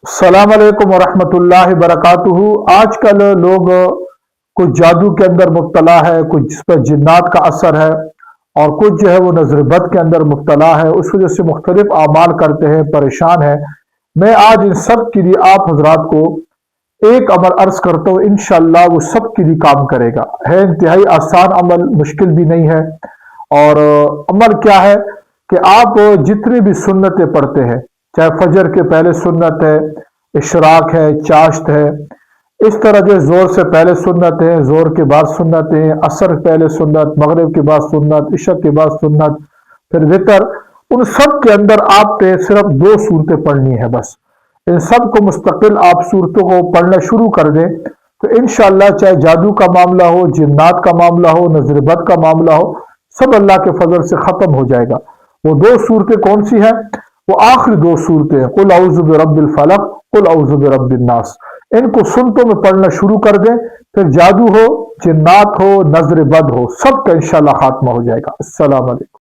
السلام علیکم ورحمۃ اللہ وبرکاتہ۔ آج کل لوگ کچھ جادو کے اندر مبتلا ہے، کچھ جس پر جنات کا اثر ہے، اور کچھ جو ہے وہ نظر بد کے اندر مبتلا ہے، اس وجہ سے مختلف اعمال کرتے ہیں، پریشان ہے۔ میں آج ان سب کے لیے آپ حضرات کو ایک عمل عرض کرتا ہوں، انشاءاللہ وہ سب کے لیے کام کرے گا۔ ہے انتہائی آسان عمل، مشکل بھی نہیں ہے۔ اور عمل کیا ہے کہ آپ جتنی بھی سنتیں پڑھتے ہیں، چاہے فجر کے پہلے سنت ہے، اشراق ہے، چاشت ہے، اس طرح جو زور سے پہلے سنت ہے، زور کے بعد سنت ہے، عصر پہلے سنت، مغرب کے بعد سنت، عشاء کے بعد سنت، پھر وطر، ان سب کے اندر آپ پہ صرف 2 صورتیں پڑھنی ہے بس۔ ان سب کو مستقل آپ صورتوں کو پڑھنا شروع کر دیں تو انشاءاللہ چاہے جادو کا معاملہ ہو، جنات کا معاملہ ہو، نظر بد کا معاملہ ہو، سب اللہ کے فضل سے ختم ہو جائے گا۔ وہ 2 صورتیں کون سی ہیں؟ وہ آخری 2 صورتیں ہیں، قل اعوذ برب الفلق، قل اعوذ برب الناس۔ ان کو سنتوں میں پڑھنا شروع کر دیں، پھر جادو ہو، جنات ہو، نظر بد ہو، سب کا انشاءاللہ خاتمہ ہو جائے گا۔ السلام علیکم۔